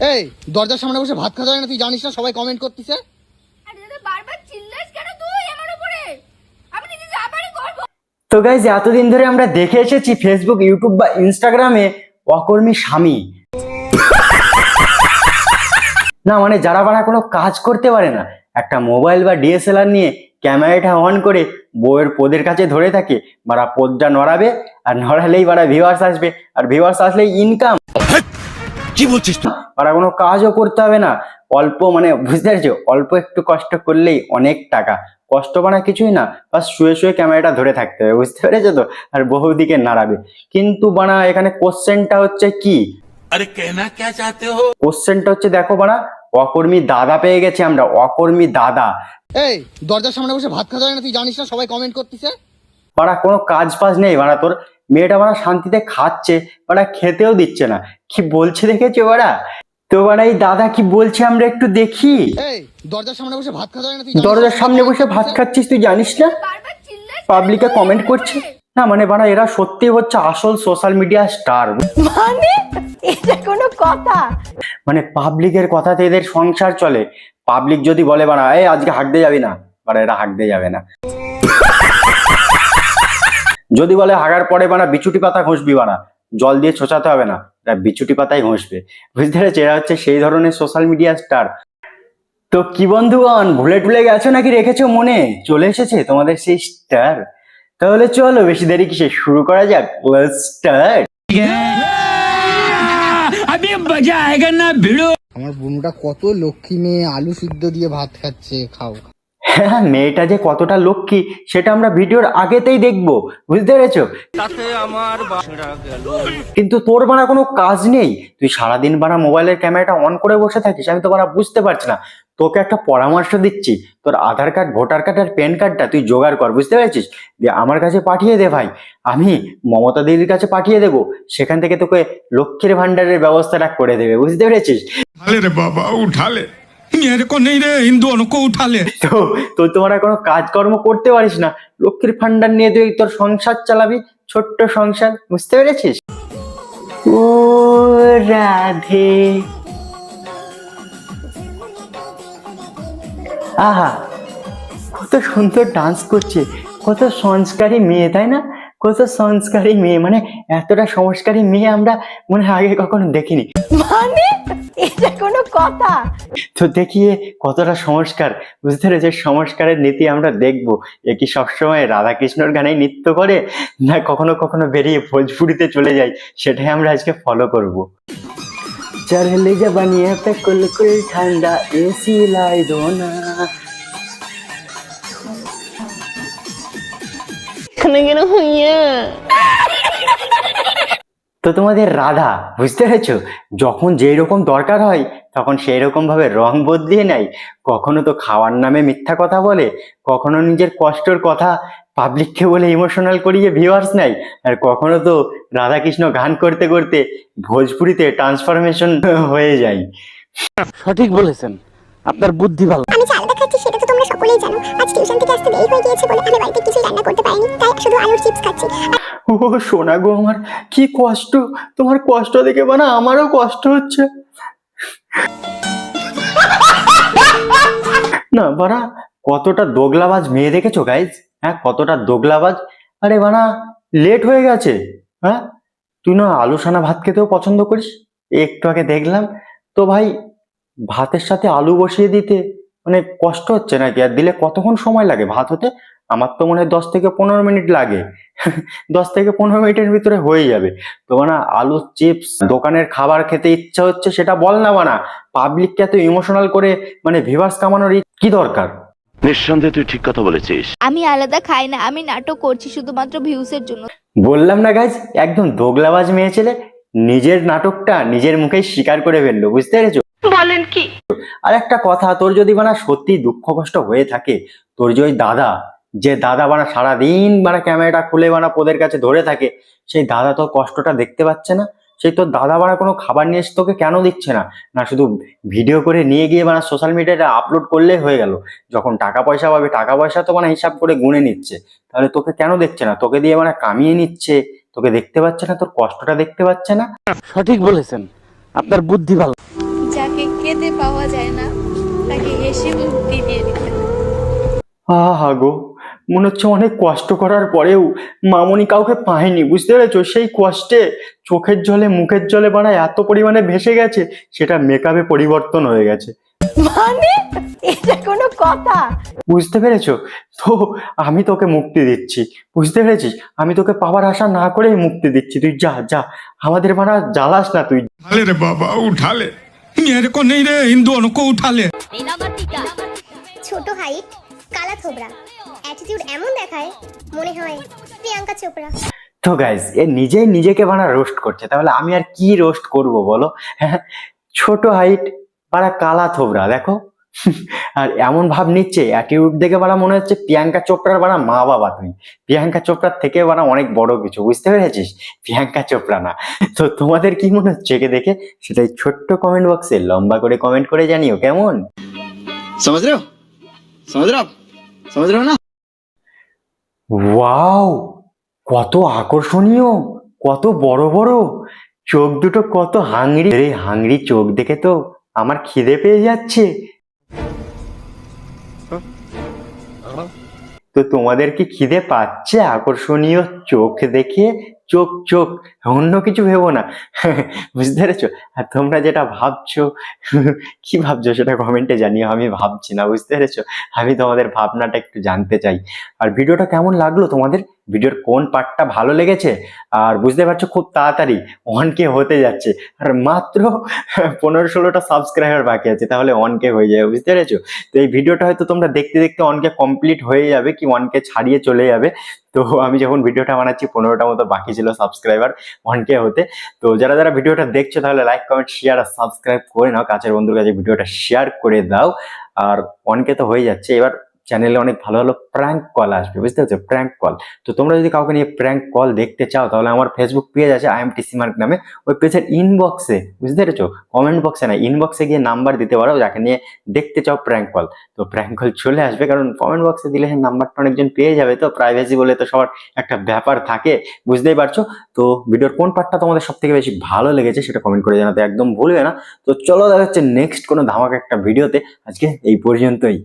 এই দরজার সামনে বসে ভাত খাওয়া যায় না, তুই জানিস না? সবাই কমেন্ট করতেছে। আরে দাদা বারবার চিল্লাস কেন তুই আমার উপরে? আমি নিজে যাবারই করব। তো গাইজ এতদিন ধরে আমরা দেখে এসেছি ফেসবুক, ইউটিউব বা ইনস্টাগ্রামে অকর্মী স্বামী না, মানে যারা বাড়া কোনো কাজ করতে পারে না, একটা মোবাইল বা ডিএসএলআর নিয়ে ক্যামেরাটা অন করে বউয়ের পোদের কাছে ধরে থাকে, বাড়া পোদটা নড়াবে, আর নড়ালেই বাড়া ভিউয়ার্স আসবে, আর ভিউয়ার্স আসলেই ইনকাম। কি বলছিস তুই? বাড়া কোনো কাজও করতে হবে না, অল্প মানে বুঝতে পারছো, অল্প একটু কষ্ট করলেই অনেক টাকা। কষ্ট বানা কিছুই না, বাস শুয়ে শুয়ে ক্যামেরাটা ধরে থাকতে হবে, বুঝতে পেরেছো তো, আর বহুদিকে নাড়াবে। কিন্তু বানা এখানে কোশ্চেনটা হচ্ছে কি, আরে কেনা কে চাতে হো? কোশ্চেনটা হচ্ছে দেখো বানা, অকর্মী দাদা পেয়ে গেছি আমরা, অকর্মী দাদা। এই দরজার সামনে বসে ভাত খাওয়া যায় না, তুই জানিস না? সবাই কমেন্ট করতেছে। বাড়া কোনো কাজ ফাজ নেই বাড়া, তোর মেয়েটা বাড়া শান্তিতে খাচ্ছে, বাড়া খেতেও দিচ্ছে না, কি বলছে দেখেছো বাড়া? তো বাড়া এই দাদা কি বলছে আমরা একটু দেখি। এই দরজার সামনে বসে ভাত খাওয়া যায় না, তুই দরজার সামনে বসে ভাত খাচ্ছিস, তুই জানিস না? বারবার চিল্লাস পাবলিকে কমেন্ট করছে না, মানে বাড়া এরা সত্যি হচ্ছে আসল সোশ্যাল মিডিয়া স্টার। মানে এটা কোনো কথা? মানে পাবলিকের কথাতে এদের সংসার চলে। পাবলিক যদি বলে বাড়া এই আজকে হাঁটতে যাবি না, বাড়া এরা হাঁটতে যাবে না। যদি বলে হাগার পরে বানা বিচুটি পাতা ঘষবি, বানা জল দিয়ে ছোঁচাতে হবে না, এরা বিচুটি পাতাই ঘষবে, বুঝতে পেরেছে? এরা হচ্ছে সেই ধরনের সোশ্যাল মিডিয়া স্টার। তো কি বন্ধুগণ, ভুলে টুলে গেছো নাকি রেখেছো মনে? চলে এসেছে তোমাদের সেই স্টার। তাহলে চলো বেশি দেরি কিসে, শুরু করা যাক। Let's start. আমার বোনটা কত লক্ষ্মী মেয়ে, আলু সিদ্ধ দিয়ে ভাত খাচ্ছে, খাও। হ্যাঁ, মেয়েটা যে কতটা লক্ষ্মী সেটা আমরা ভিডিওর আগেতেই দেখবো, বুঝতে পেরেছো? কিন্তু তোর বানা কোনো কাজ নেই, তুই সারাদিন বানা মোবাইলের ক্যামেরাটা অন করে বসে থাকিস। আমি তো বানা বুঝতে পারছি না, তোকে একটা পরামর্শ দিচ্ছি, তোর আধার কার্ড, ভোটার কার্ড আর প্যান কার্ডটা তুই জোগাড় কর, বুঝতে পেরেছিস? দিয়ে আমার কাছে পাঠিয়ে দে ভাই, আমি মমতা দিদির কাছে পাঠিয়ে দেবো, সেখান থেকে তোকে লক্ষ্মীর ভান্ডারের ব্যবস্থাটা করে দেবে, বুঝতে পেরেছিস? उठा ले रे बाबा उठा ले, मेरे को नहीं रे, इन दोनों को उठा ले। তো তোমরা কোনো কাজকর্ম করতে পারিস না, লক্ষ্মীর ভান্ডার নিয়ে তুই তোর সংসার চালাবি, ছোট্ট সংসার, বুঝতে পেরেছিস? ও রাধে, আহা কত সুন্দর ডান্স করছে, কত সংস্কারী মেয়ে, তাই না? কত সংস্কারী মেয়ে, মানে এতটা সংস্কারী মেয়ে আমরা মনে হয় আগে কখনো দেখিনি। মানে এটা কোনো কথা? তো দেখিয়ে কতটা সংস্কার, বুঝতে পেরেছে? সংস্কারের নীতি আমরা দেখবো। এ কি সবসময় রাধাকৃষ্ণর গানেই নৃত্য করে, না কখনো কখনো বেরিয়ে ভোজপুরিতে চলে যায়, সেটাই আমরা আজকে ফলো করবো। চড়লে জবানিয়া পে কুলকুল ঠান্ডা এসি লাই দো না। তো তোমাদের রাধা, বুঝতে পেরেছো, যখন যেই রকম দরকার হয় তখন সেই রকম ভাবে রং বদলিয়ে নেয়। কখনো তো খাওয়ার নামে মিথ্যা কথা বলে, কখনো নিজের কষ্টের কথা পাবলিককে বলে ইমোশনাল করিয়ে ভিউয়ার্স নেয়, আর কখনো তো রাধাকৃষ্ণ গান করতে করতে ভোজপুরিতে ট্রান্সফরমেশন হয়ে যায়। সঠিক বলেছেন, আপনার বুদ্ধি ভালো। আমি যে আলাদা খাচ্ছি সেটা তো তোমরা সকলেই জানো। আজ টিউশন থেকে আসতে দেরি হয়ে গিয়েছে বলে আমি বাড়িতে কিছু রান্না করতে পারিনি, তাই শুধু আলুর চিপস খাচ্ছি। ও সোনা গো আমার, কি কষ্ট, তোমার কষ্ট দেখে বানা আমারও কষ্ট হচ্ছে। না বানা কতটা দোগলাবাজ মেয়ে দেখেছো গাইজ, হ্যাঁ কতটা দোগলাবাজ। আরে বানা লেট হয়ে গেছে, হ্যাঁ তুই না আলু সানা ভাত খেতেও পছন্দ করিস, একটু আগে দেখলাম। তো ভাই ভাতের সাথে আলু বসিয়ে দিতে মানে কষ্ট হচ্ছে নাকি? আর দিলে কতক্ষণ সময় লাগে ভাত হতে? আমার তো মনে হয় 10 থেকে 15 মিনিট লাগে। 10 থেকে 15 মিনিটের ভিতরে হয়ে যাবে। তো বানা আলু চিপস দোকানের খাবার খেতে ইচ্ছা হচ্ছে, সেটা বল না বানা। পাবলিককে এত ইমোশনাল করে মানে ভিউয়ার্স কামানোর কি দরকার? নিঃসন্দেহে তুই ঠিক কথা বলেছিস। আমি আলাদা খাই না, আমি নাটক করছি শুধুমাত্র ভিউসের জন্য। বললাম না গাইজ, একদম দোগলাবাজ মেয়ে ছেলে, নিজের নাটকটা নিজের মুখেই স্বীকার করে ফেললো, বুঝতে পেরেছো? বলেন কি? আর একটা কথা, তোর যদি বানা সত্যি দুঃখ কষ্ট হয়ে থাকে, তোর যে ওই দাদা, যে দাদা বানা সারাদিন বানা ক্যামেরাটা খুলে বানা পোদের কাছে ধরে থাকে, সেই দাদা তোর কষ্টটা দেখতে পাচ্ছে না? সেই তোর দাদা বানা কোনো খাবার নিয়ে এসে তোকে কেন দিচ্ছে না? না শুধু ভিডিও করে নিয়ে গিয়ে বানা সোশ্যাল মিডিয়াতে আপলোড করলেই হয়ে গেল। যখন টাকা পয়সা পাবে, টাকা পয়সা তো বানা হিসাব করে গুনে নিচ্ছে, তাহলে তোকে কেন দেখছে না? তোকে দিয়ে বানা কামিয়ে নিচ্ছে, তোকে দেখতে পাচ্ছে না, তোর কষ্টটা দেখতে পাচ্ছে না। সঠিক বলেছেন, আপনার বুদ্ধি ভালো। যাকে কেঁদে পাওয়া যায় না তাকে হেসে মুক্তি দিয়ে দিতে হয়। আহা গো, মনে হচ্ছে অনেক কষ্ট করার পরেও মামনি কাউকে পায়নি, বুঝতে পেরেছো? সেই কষ্টে চোখের জলে মুখের জলে বানায় এত পরিমাণে ভেসে গেছে, সেটা মেকআপে পরিবর্তন হয়ে গেছে। মানে এটা কোনো কথা? বুঝতে পেরেছো? তো আমি তোকে মুক্তি দিচ্ছি, বুঝতে পেরেছিস? আমি তোকে পাওয়ার আশা না করেই মুক্তি দিচ্ছি। তুই যা যা, আমাদের বানা জ্বালাস না তুই। उठा ले रे बाबा उठा ले, मेरे को नहीं रे हिंदुओं को उठा ले। ছোট হাইট, কালা থোবরা, অ্যাটিটিউড এমন দেখায় মনে হয় প্রিয়াঙ্কা চোপড়া। তো গাইজ, এ নিজেই নিজেকে বানা রোস্ট করছে, তাহলে আমি আর কি রোস্ট করব বলো? হ্যাঁ, ছোট হাইট বাড়া কালা থোবরা, দেখো। আর এমন ভাব নিচ্ছে, অ্যাটিটিউড দেখে বাড়া মনে হচ্ছে প্রিয়াঙ্কা চোপড়ার বাড়া মা বাবা। তুই প্রিয়াঙ্কা চোপড়ার থেকে বাড়া অনেক বড় কিছু, বুঝতে পেরেছিস? প্রিয়াঙ্কা চোপড়া না। তো তোমাদের কি মনে হচ্ছে একে দেখে, সেটাই ছোট্ট কমেন্ট বক্সে লম্বা করে কমেন্ট করে জানিও, কেমন? समझ रहे हो समझ रहे हो ना। ওয়াও, কত আকর্ষণীয়, কত বড় বড় চোখ দুটো, কত হাংরি। এই হাংরি চোখ দেখে তো আমার খিদে পেয়ে যাচ্ছে। তো তোমাদের কি খিদে পাচ্ছে আকর্ষণীয় চোখ দেখে? চোখ চোখ, অন্য কিছু ভেবো না। বুঝতে পেরেছো? আর তোমরা যেটা ভাবছো, কি ভাবছো সেটা কমেন্টে জানিও। আমি ভাবছি না, বুঝতে পেরেছো? আমি তোমাদের ভাবনাটা একটু জানতে চাই। আর ভিডিওটা কেমন লাগলো তোমাদের? ভিডিওর কোন পার্টটা ভালো লেগেছে? আর বুঝতে পারছো, খুব তাড়াতাড়ি 1K হতে যাচ্ছে, আর মাত্র 15-16টা সাবস্ক্রাইবার বাকি আছে, তাহলে 1K হয়ে যাবে, বুঝতে পেরেছো? তো এই ভিডিওটা হয়তো তোমরা দেখতে দেখতে 1K কমপ্লিট হয়ে যাবে, কি 1K ছাড়িয়ে চলে যাবে। তো আমি যখন ভিডিওটা বানাচ্ছি 15টা মতো বাকি ছিল সাবস্ক্রাইবার 1K হতে। তো যারা যারা ভিডিওটা দেখছো, তাহলে লাইক কমেন্ট শেয়ার আর সাবস্ক্রাইব করে নাও, কাছের বন্ধুর কাছে ভিডিওটা শেয়ার করে দাও। আর 1K তো হয়ে যাচ্ছে, এবার চ্যানেলে অনেক ভালো ভালো প্র্যাঙ্ক কল আসবে, বুঝতে পারছো? Prank call. তো তোমরা যদি কাউকে নিয়ে প্র্যাঙ্ক কল দেখতে চাও, তাহলে আমার ফেসবুক পেজ আছে IMTC মার্ক নামে, ওই পেজের ইনবক্সে, বুঝতে পেরেছো? কমেন্ট বক্সে না, ইনবক্সে গিয়ে নাম্বার দিতে পারো যাকে নিয়ে দেখতে চাও প্র্যাঙ্ক কল। তো প্র্যাঙ্ক কল চলে আসবে, কারণ কমেন্ট বক্সে দিলে সেই নাম্বারটা অনেকজন পেয়ে যাবে। তো প্রাইভেসি বলে তো সবার একটা ব্যাপার থাকে, বুঝতেই পারছো? তো ভিডিওর কোন পার্টটা তোমাদের সব থেকে বেশি ভালো লেগেছে সেটা কমেন্ট করে জানাতে একদম ভুলবে না। তো চলো, দেখা হচ্ছে নেক্সট কোনো ধামাকা একটা ভিডিওতে। আজকে এই পর্যন্তই।